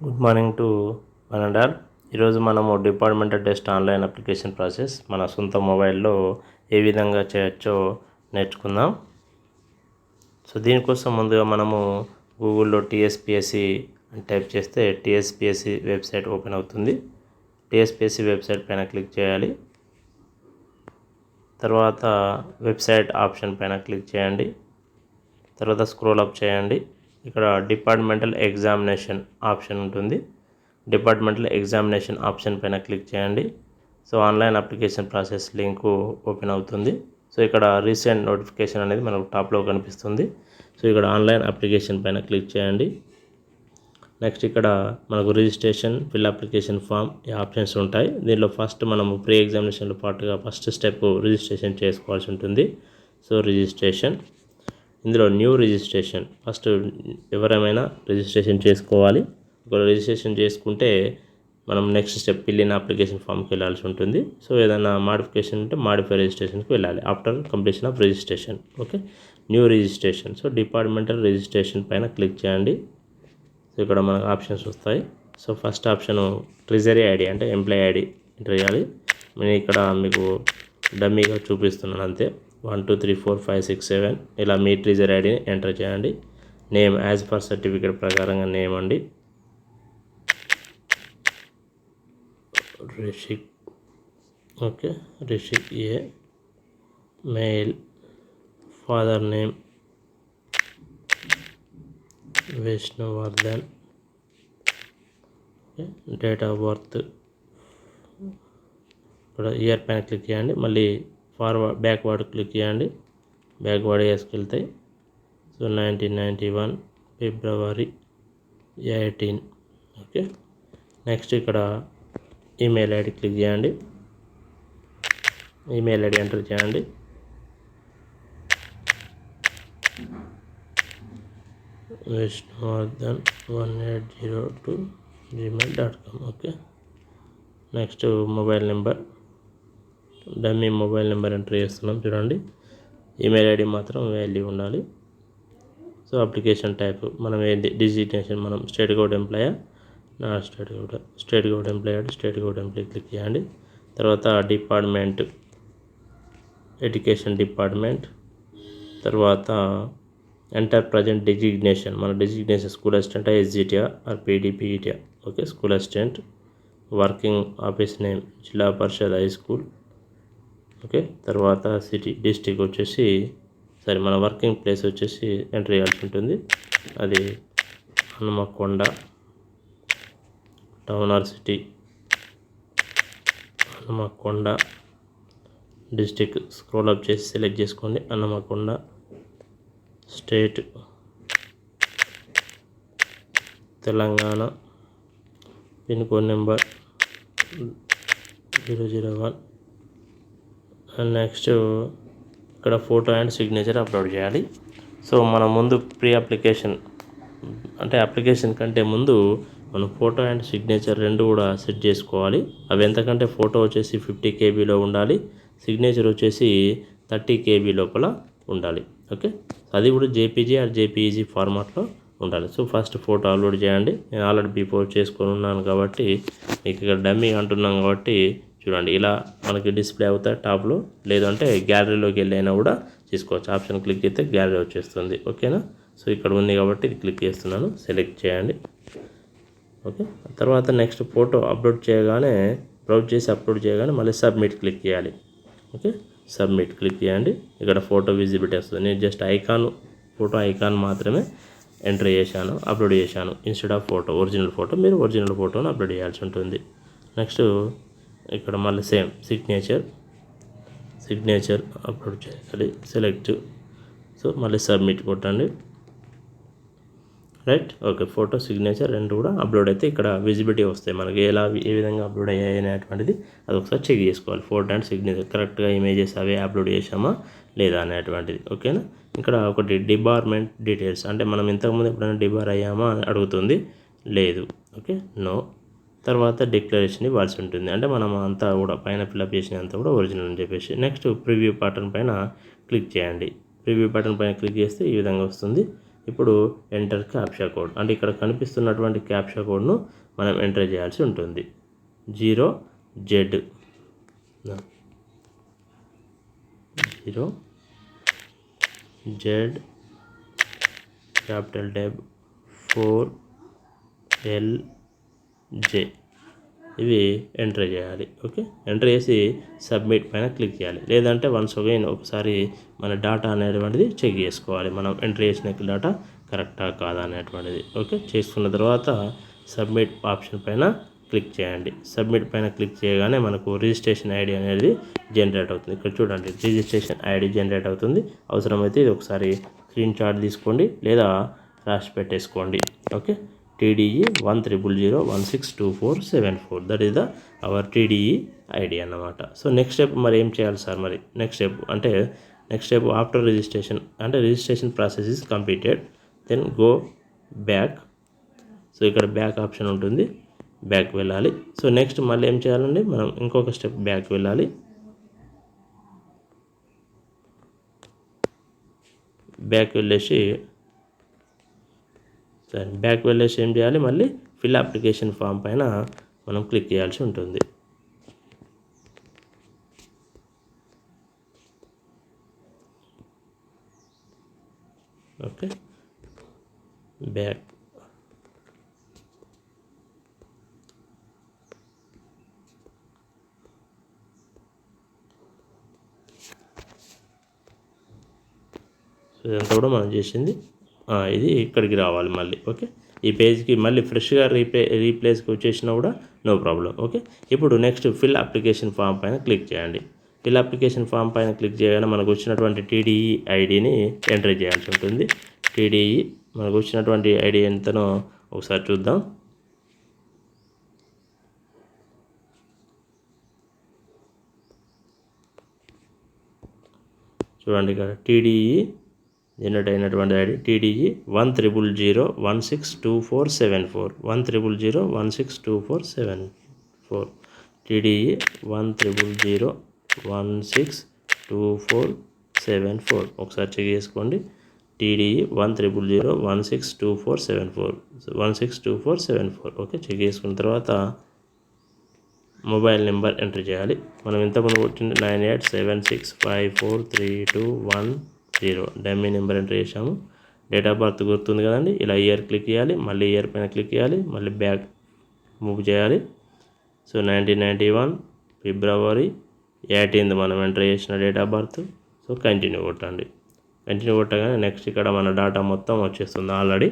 Good morning to one and all. ఈరోజు మనము departmental test online application process మన సొంత మొబైల్లో ఏ విధంగా చేయొచ్చో నేర్చుకుందాం. సో దీనికోసం ముందుగా మనము గూగుల్లో టీఎస్పిఎస్సి అని టైప్ చేస్తే టీఎస్పిఎస్సి వెబ్సైట్ ఓపెన్ అవుతుంది. టీఎస్పిఎస్సి వెబ్సైట్ పైన క్లిక్ చేయాలి. తర్వాత వెబ్సైట్ ఆప్షన్ పైన క్లిక్ చేయండి. తర్వాత స్క్రోల్ అప్ చేయండి. ఇక్కడ డిపార్ట్మెంటల్ ఎగ్జామినేషన్ ఆప్షన్ ఉంటుంది. డిపార్ట్మెంటల్ ఎగ్జామినేషన్ ఆప్షన్ పైన క్లిక్ చేయండి. So online application process link open అవుతుంది. సో ఇక్కడ రీసెంట్ నోటిఫికేషన్ అనేది మనకు టాప్లో కనిపిస్తుంది. సో ఇక్కడ ఆన్లైన్ అప్లికేషన్ పైన క్లిక్ చేయండి. నెక్స్ట్ ఇక్కడ మనకు రిజిస్ట్రేషన్, ఫిల్ అప్లికేషన్ ఫామ్ ఈ ఆప్షన్స్ ఉంటాయి. దీనిలో ఫస్ట్ మనము ప్రీ ఎగ్జామినేషన్లో పాటుగా ఫస్ట్ స్టెప్ రిజిస్ట్రేషన్ చేసుకోవాల్సి ఉంటుంది. సో రిజిస్ట్రేషన్, ఇందులో న్యూ రిజిస్ట్రేషన్ ఫస్ట్ ఎవరైనా రిజిస్ట్రేషన్ చేసుకోవాలి. ఒకవేళ రిజిస్ట్రేషన్ చేసుకుంటే మనం next step fill in application ఫామ్కి వెళ్ళాల్సి ఉంటుంది. సో ఏదైనా మాడిఫికేషన్ ఉంటే మాడిఫై రిజిస్ట్రేషన్కి వెళ్ళాలి after completion of registration. Okay, new registration. So departmental registration పైన క్లిక్ చేయండి. సో ఇక్కడ మనకు ఆప్షన్స్ వస్తాయి. So first option treasury ID అంటే ఎంప్లాయీ ఐడి ఎంటర్ చేయాలి. నేను ఇక్కడ మీకు డమ్మీగా చూపిస్తున్నాను అంతే. 1 2 3 4 5 6 7 ఇలా మీ ట్రెజరీ ఐడిని ఎంటర్ చేయండి. నేమ్ యాజ్ పర్ సర్టిఫికేట్ ప్రకారంగా నేమ్ అండి. Rishik, okay, Rishik A. Mail, father name Vishnuvardhan. Date of birth ఇక్కడ ఇయర్ పైన క్లిక్ చేయండి. మళ్ళీ ఫార్వర్డ్ బ్యాక్వర్డ్ క్లిక్ చేయండి. బ్యాక్వర్డ్ వేసుకెళ్తాయి. సో 1991 ఫిబ్రవరి 18. ఓకే, నెక్స్ట్ ఇక్కడ ఈమెయిల్ ఐడి క్లిక్ చేయండి. ఈమెయిల్ ఐడి ఎంటర్ చేయండి. Vishnuvardhan 1802@gmail.com. Okay, next mobile number, dummy mobile number enter చేస్తున్నాం చూడండి. ఈమెయిల్ ఐడి మాత్రం వాల్యూ ఉండాలి. సో అప్లికేషన్ టైప్ మనం ఏంటి, డిజిగ్నేషన్ మనం స్టేట్ గవర్నమెంట్ ఎంప్లాయా, నా స్టేట్ గవర్నమెంట్ ఎంప్లాయీ అంటే స్టేట్ గవర్నమెంట్ ఎంప్లాయీ క్లిక్ చేయండి. తర్వాత డిపార్ట్మెంట్, ఎడ్యుకేషన్ డిపార్ట్మెంట్. తర్వాత ఎంటర్ ప్రజెంట్ డిజిగ్నేషన్, మన డిజిగ్నేషన్ స్కూల్ అసిస్టెంట్, ఎస్జిటిఆ ఆర్ పీడిపిఈటిఆ. Okay, school assistant. Working office name Zilla Parishad high school. Okay, తర్వాత సిటీ, డిస్టిక్ వచ్చేసి మన వర్కింగ్ ప్లేస్ వచ్చేసి ఎంటర్ చేయాల్సి ఉంటుంది. అది Hanumakonda town or city, Hanumakonda. District scroll up చేసి సెలెక్ట్ చేసుకోండి, Hanumakonda. State Telangana. Pin code number 001. And next ఇక్కడ ఫోటో అండ్ సిగ్నేచర్ అప్లోడ్ చేయాలి. సో మనం ముందు ప్రీ అప్లికేషన్ అంటే అప్లికేషన్ కంటే ముందు మనం ఫోటో అండ్ సిగ్నేచర్ రెండు కూడా సెట్ చేసుకోవాలి. అవి ఎంతకంటే ఫోటో వచ్చేసి 50 KB ఉండాలి, సిగ్నేచర్ వచ్చేసి 30 KB లోపల ఉండాలి. ఓకే, అది కూడా జేపీజీ ఆర్ జేపీఈజీ ఫార్మాట్లో ఉండాలి. సో ఫస్ట్ ఫోటో అప్లోడ్ చేయండి. నేను ఆల్రెడీ బిఫోర్ చేసుకొని ఉన్నాను కాబట్టి మీకు ఇక్కడ డమ్మీ అంటున్నాం కాబట్టి చూడండి ఇలా మనకి డిస్ప్లే అవుతాయి టాప్లో. లేదంటే గ్యాలరీలోకి వెళ్ళైనా కూడా తీసుకోవచ్చు. ఆప్షన్ క్లిక్ చేస్తే గ్యాలరీ వచ్చేస్తుంది. ఓకేనా, సో ఇక్కడ ఉంది కాబట్టి ఇది క్లిక్ చేస్తున్నాను, సెలెక్ట్ చేయండి. ఓకే, తర్వాత నెక్స్ట్ ఫోటో అప్లోడ్ చేయగానే బ్రౌజ్ చేసి అప్లోడ్ చేయగానే మళ్ళీ సబ్మిట్ క్లిక్ చేయాలి. ఓకే, సబ్మిట్ క్లిక్ చేయండి. ఇక్కడ ఫోటో విజిబిలిటీ వస్తుంది. నేను జస్ట్ ఫోటో ఐకాన్ మాత్రమే ఎంటర్ చేశాను, అప్లోడ్ చేశాను instead of photo. Original photo మీరు ఒరిజినల్ ఫోటోను అప్లోడ్ చేయాల్సి ఉంటుంది. నెక్స్ట్ ఇక్కడ మళ్ళీ సేమ్ సిగ్నేచర్ అప్లోడ్ చేయాలి, సెలెక్ట్. సో మళ్ళీ సబ్మిట్ కొట్టండి. రైట్, ఓకే, ఫోటో సిగ్నేచర్ రెండు కూడా అప్లోడ్ అయితే ఇక్కడ విజిబిలిటీ వస్తాయి మనకి ఏ విధంగా అప్లోడ్ అయ్యాయి అనేటువంటిది. అది ఒకసారి చెక్ చేసుకోవాలి. ఫోటో అండ్ సిగ్నేచర్ కరెక్ట్గా ఇమేజెస్ అవే అప్లోడ్ చేసామా లేదా అనేటువంటిది. ఓకేనా, ఇక్కడ ఒకటి డిబార్మెంట్ డీటెయిల్స్ అంటే మనం ఇంతకుముందు ఎప్పుడైనా డిబార్ అయ్యామా అని అడుగుతుంది. లేదు, ఓకే, నో. తర్వాత డిక్లరేషన్ ఇవ్వాల్సి ఉంటుంది, అంటే మనం అంతా కూడా పైన ఫిల్అప్ చేసినంత కూడా ఒరిజినల్ అని చెప్పేసి. నెక్స్ట్ ప్రివ్యూ బటన్ పైన క్లిక్ చేయండి. ప్రివ్యూ బటన్ పైన క్లిక్ చేస్తే ఈ విధంగా వస్తుంది. ఇప్పుడు ఎంటర్ క్యాప్చా కోడ్ అంటే ఇక్కడ కనిపిస్తున్నటువంటి క్యాప్చా కోడ్ను మనం ఎంటర్ చేయాల్సి ఉంటుంది. 0Z 0Z capital type 4LJ ఇవి ఎంటర్ చేయాలి. ఓకే, ఎంటర్ చేసి సబ్మిట్ పైన క్లిక్ చేయాలి. లేదంటే వన్స్ అగైన్ ఒకసారి మన డేటా అనేటువంటిది చెక్ చేసుకోవాలి, మనం ఎంటర్ చేసిన డేటా కరెక్టా కాదా అనేటువంటిది. ఓకే, చేసుకున్న తర్వాత సబ్మిట్ ఆప్షన్ పైన క్లిక్ చేయండి. సబ్మిట్ పైన క్లిక్ చేయగానే మనకు రిజిస్ట్రేషన్ ఐడి అనేది జనరేట్ అవుతుంది. ఇక్కడ చూడండి, రిజిస్ట్రేషన్ ఐడి జనరేట్ అవుతుంది. అవసరమైతే ఇది ఒకసారి స్క్రీన్ షాట్ తీసుకోండి లేదా రాసి పెట్టేసుకోండి. Okay, TDE 100016247 that is the our TDE ID అన్నమాట. సో నెక్స్ట్ స్టెప్ మరి ఏం చేయాలి సార్? మరి నెక్స్ట్ స్టెప్ ఆఫ్టర్ రిజిస్ట్రేషన్ అంటే registration process is completed, then go back. So ఇక్కడ బ్యాక్ ఆప్షన్ ఉంటుంది, బ్యాక్ వెళ్ళాలి. సో నెక్స్ట్ మళ్ళీ ఏం చేయాలండి, మనం ఇంకొక స్టెప్ బ్యాక్ వెళ్ళాలి. బ్యాక్ వెళ్ళేసి ఏం చేయాలి, మళ్ళీ ఫిల్ అప్లికేషన్ ఫామ్ పైన మనం క్లిక్ చేయాల్సి ఉంటుంది. ఓకే, బ్యాక్ ఇదంతా కూడా మనం చేసింది ఇది ఇక్కడికి రావాలి మళ్ళీ. ఓకే, ఈ పేజ్కి మళ్ళీ ఫ్రెష్గా రీప్లేస్కి వచ్చేసినా కూడా నో ప్రాబ్లం. ఓకే, ఇప్పుడు నెక్స్ట్ ఫిల్ అప్లికేషన్ ఫామ్ పైన క్లిక్ చేయండి. ఫిల్ అప్లికేషన్ ఫామ్ పైన క్లిక్ చేయగానే మనకు వచ్చినటువంటి TDE ఐడిని ఎంటర్ చేయాల్సి ఉంటుంది. TDE మనకు వచ్చినటువంటి ఐడి ఎంతనో ఒకసారి చూద్దాం. చూడండి, ఇక్కడ TDE జనరేట్ అయినటువంటి ఐడి TDE 100016247 100016247 TDE 100016247. ఒకసారి చెక్ చేసుకోండి. TDE 100016247 ఓకే, చెక్ చేసుకున్న తర్వాత మొబైల్ నెంబర్ ఎంటర్ చేయాలి. మనం ఇంతకుముందు కొట్టింది 9876543210 డమ్మీ నెంబర్ ఎంటర్ చేసాము. డేట్ ఆఫ్ బర్త్ గుర్తుంది కదండి, ఇలా ఇయర్ క్లిక్ చేయాలి, మళ్ళీ ఇయర్ పైన క్లిక్ చేయాలి, మళ్ళీ బ్యాక్ మూవ్ చేయాలి. సో 1991 February 18 మనం ఎంటర్ చేసిన date of birth. So continue కొట్టండి. కంటిన్యూ కొట్టగానే నెక్స్ట్ ఇక్కడ మన డేటా మొత్తం వచ్చేస్తుంది. Already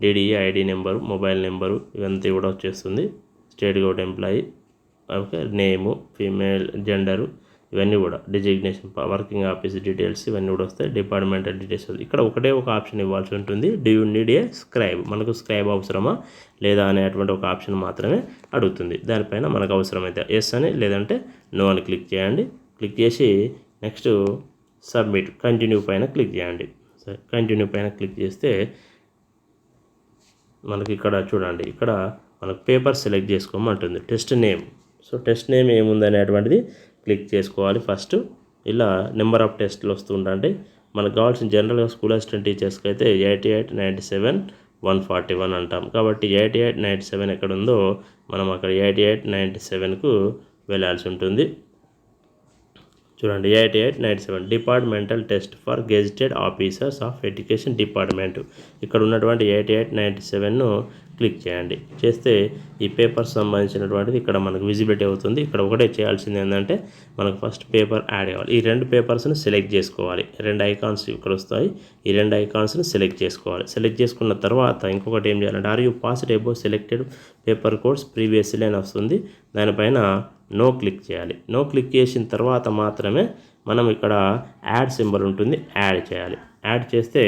DDE ID number, mobile number ఇవంతా కూడా వచ్చేస్తుంది. స్టేట్ గవర్నమెంట్ ఎంప్లాయీ, ఓకే, నేము, ఫీమేల్, జెండరు ఇవన్నీ కూడా, డిజిగ్నేషన్, వర్కింగ్ ఆఫీస్ డీటెయిల్స్ ఇవన్నీ కూడా వస్తాయి. డిపార్ట్మెంటల్ డీటెయిల్స్ ఇక్కడ ఒకటే ఒక ఆప్షన్ ఇవ్వాల్సి ఉంటుంది. Do you need a scribe, మనకు స్క్రైబ్ అవసరమా లేదా అనేటువంటి ఒక ఆప్షన్ మాత్రమే అడుగుతుంది. దానిపైన మనకు అవసరమైతే ఎస్ అని లేదంటే నో అని క్లిక్ చేయండి. క్లిక్ చేసి నెక్స్ట్ సబ్మిట్ కంటిన్యూ పైన క్లిక్ చేయండి. కంటిన్యూ పైన క్లిక్ చేస్తే మనకి ఇక్కడ చూడండి, ఇక్కడ మనకు పేపర్ సెలెక్ట్ చేసుకోమంటుంది. Test name, so test name ఏముంది అనేటువంటిది క్లిక్ చేసుకోవాలి. ఫస్ట్ ఇలా నెంబర్ ఆఫ్ టెస్ట్లు వస్తుంటే మనకు కావాల్సిన జనరల్గా స్కూల్ అసిస్టెంట్ టీచర్స్కి అయితే 88, 97, 141 అంటాం. కాబట్టి 88, 97 ఎక్కడ ఉందో మనం అక్కడ 88, 97కు వెళ్ళాల్సి ఉంటుంది. చూడండి, 88, 97 departmental test for gazetted officers of education department. ఇక్కడ ఉన్నటువంటి 88, 97ను క్లిక్ చేయండి. చేస్తే ఈ పేపర్స్ సంబంధించినటువంటిది ఇక్కడ మనకు విజిబిలిటీ అవుతుంది. ఇక్కడ ఒకటే చేయాల్సింది ఏంటంటే మనకు ఫస్ట్ పేపర్ యాడ్ కావాలి. ఈ రెండు పేపర్స్ని సెలెక్ట్ చేసుకోవాలి. రెండు ఐకాన్స్ ఇక్కడ వస్తాయి, ఈ రెండు ఐకాన్స్ని సెలెక్ట్ చేసుకోవాలి. సెలెక్ట్ చేసుకున్న తర్వాత ఇంకొకటి ఏం చేయాలంటే are you passed above selected paper codes previously అని వస్తుంది. దానిపైన నో క్లిక్ చేయాలి. నో క్లిక్ చేసిన తర్వాత మాత్రమే మనం ఇక్కడ యాడ్ సింబల్ ఉంటుంది, యాడ్ చేయాలి. యాడ్ చేస్తే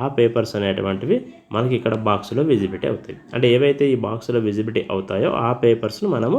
ఆ పేపర్స్ అనేటువంటివి మనకి ఇక్కడ బాక్స్లో విజిబిలిటీ అవుతాయి. అంటే ఏవైతే ఈ బాక్స్లో విజిబిలిటీ అవుతాయో ఆ పేపర్స్ను మనము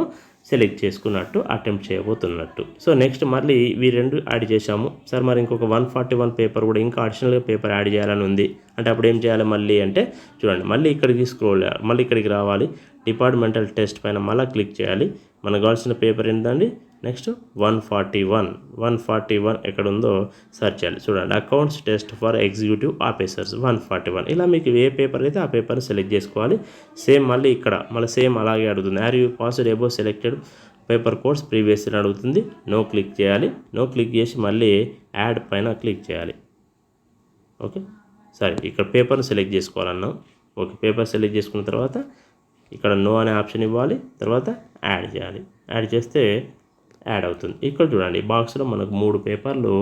సెలెక్ట్ చేసుకున్నట్టు అటెంప్ట్ చేయబోతున్నట్టు. సో నెక్స్ట్ మళ్ళీ ఇవి రెండు యాడ్ చేసాము. సార్ మరి ఇంకొక 141 పేపర్ కూడా ఇంకా అడిషనల్గా పేపర్ యాడ్ చేయాలని ఉంది అంటే అప్పుడు ఏం చేయాలి మళ్ళీ అంటే చూడండి, మళ్ళీ ఇక్కడికి స్క్రోల్, మళ్ళీ ఇక్కడికి రావాలి. డిపార్ట్మెంటల్ టెస్ట్ పైన మళ్ళీ క్లిక్ చేయాలి. మనకు కావాల్సిన పేపర్ ఏంటండి, నెక్స్ట్ 141 ఎక్కడ ఉందో సెర్చ్ చేయాలి. చూడండి, accounts test for executive officers 141. ఇలా మీకు ఏ పేపర్ అయితే ఆ పేపర్ని సెలెక్ట్ చేసుకోవాలి. సేమ్ మళ్ళీ ఇక్కడ సేమ్ అలాగే అడుగుతుంది. Are you passed above selected paper codes previous అని అడుగుతుంది. నో క్లిక్ చేయాలి. నో క్లిక్ చేసి మళ్ళీ యాడ్ పైన క్లిక్ చేయాలి. ఓకే, సరే, ఇక్కడ పేపర్ని సెలెక్ట్ చేసుకోవాలన్నాం. ఓకే, పేపర్ సెలెక్ట్ చేసుకున్న తర్వాత ఇక్కడ నో అనే ఆప్షన్ ఇవ్వాలి. తర్వాత యాడ్ చేయాలి. యాడ్ చేస్తే యాడ్ అవుతుంది. ఇక్కడ చూడండి, బాక్స్లో మనకు 3 పేపర్లు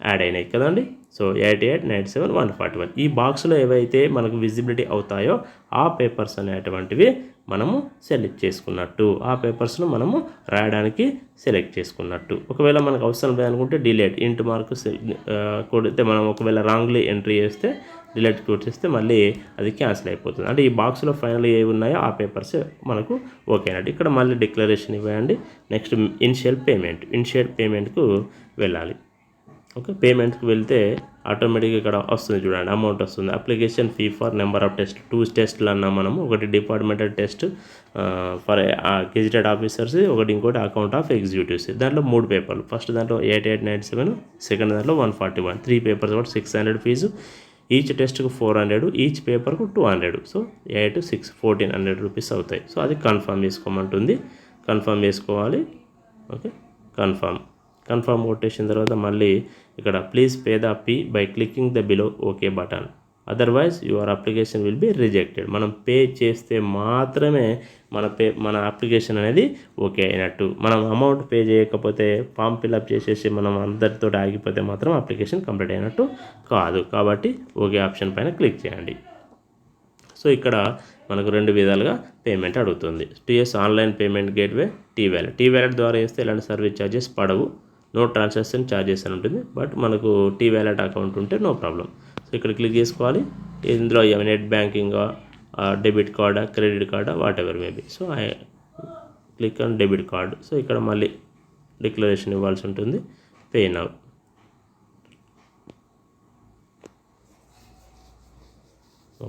యాడ్ అయినాయి కదండి. సో 88, 97, 141 ఈ బాక్స్లో ఏవైతే మనకు విజిబిలిటీ అవుతాయో ఆ పేపర్స్ అనేటువంటివి మనము సెలెక్ట్ చేసుకున్నట్టు, ఆ పేపర్స్ను మనము రాయడానికి సెలెక్ట్ చేసుకున్నట్టు. ఒకవేళ మనకు అవసరం లేదనుకుంటే డిలీట్ ఇంటూ మార్క్ కొడితే, మనం ఒకవేళ రాంగ్లీ ఎంట్రీ చేస్తే డిలీట్ కొట్టేస్తే మళ్ళీ అది క్యాన్సిల్ అయిపోతుంది. అంటే ఈ బాక్స్లో ఫైనల్ ఏవి ఉన్నాయో ఆ పేపర్స్ మనకు ఓకే అండి. ఇక్కడ మళ్ళీ డిక్లరేషన్ ఇవ్వండి. నెక్స్ట్ ఇనిషియల్ పేమెంట్కు వెళ్ళాలి. ఓకే, పేమెంట్కి వెళ్తే ఆటోమేటిక్గా ఇక్కడ వస్తుంది చూడండి, అమౌంట్ వస్తుంది. Application fee for number of test 2 టెస్ట్లు అన్నా మనము. ఒకటి departmental test for gazetted officers, ఒకటి ఇంకోటి అకౌంట్ ఆఫ్ ఎగ్జిక్యూటివ్స్. దాంట్లో 3 పేపర్లు. ఫస్ట్ దాంట్లో 88, 97, సెకండ్ దాంట్లో 141. 3 పేపర్స్ కూడా 600 ఫీజు. ఈచ్ టెస్ట్కు 400, ఈచ్ పేపర్కు 200. సో 8, 6, 1400 రూపీస్ అవుతాయి. సో అది కన్ఫర్మ్ చేసుకోమంటుంది. కన్ఫర్మ్ చేసుకోవాలి. ఓకే, కన్ఫర్మ్ కొట్టేసిన తర్వాత మళ్ళీ ఇక్కడ please pay the fee by clicking the below okay button, otherwise your application will be rejected. మనం పే చేస్తే మాత్రమే మన అప్లికేషన్ అనేది ఓకే అయినట్టు. మనం అమౌంట్ పే చేయకపోతే, ఫామ్ ఫిల్అప్ చేసేసి మనం అందరితో ఆగిపోతే మాత్రం అప్లికేషన్ కంప్లీట్ అయినట్టు కాదు. కాబట్టి ఓకే ఆప్షన్ పైన క్లిక్ చేయండి. సో ఇక్కడ మనకు 2 విధాలుగా పేమెంట్ అడుగుతుంది. TS online payment gateway, T wallet ద్వారా వేస్తే ఎలాంటి సర్వీస్ ఛార్జెస్ పడవు. నో ట్రాన్సాక్షన్ ఛార్జెస్ అని ఉంటుంది. బట్ మనకు టీ వ్యాలెట్ అకౌంట్ ఉంటే నో ప్రాబ్లం. సో ఇక్కడ క్లిక్ చేసుకోవాలి. ఇందులో నెట్ బ్యాంకింగ్, డెబిట్ కార్డా, క్రెడిట్ కార్డా, whatever maybe. So I click on debit card. So ఇక్కడ మళ్ళీ డిక్లరేషన్ ఇవ్వాల్సి ఉంటుంది. Pay now.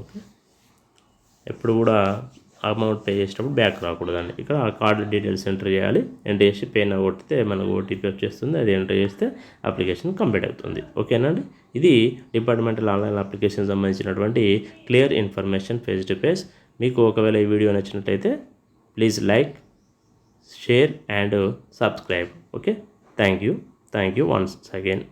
ఓకే, ఎప్పుడు కూడా అమౌంట్ పే చేసేటప్పుడు బ్యాక్ రాకూడదండి. ఇక్కడ ఆ కార్డు డీటెయిల్స్ ఎంటర్ చేయాలి. ఎంటర్ చేసి పే నౌ కొడితే మనకు ఓటీపీ వచ్చేస్తుంది. అది ఎంటర్ చేస్తే అప్లికేషన్ కంప్లీట్ అవుతుంది. ఓకేనండి, ఇది డిపార్ట్మెంటల్ ఆన్లైన్ అప్లికేషన్ సంబంధించినటువంటి clear information face to face. మీకు ఒకవేళ ఈ వీడియో నచ్చినట్టయితే please like, share and subscribe. Okay, thank you once again.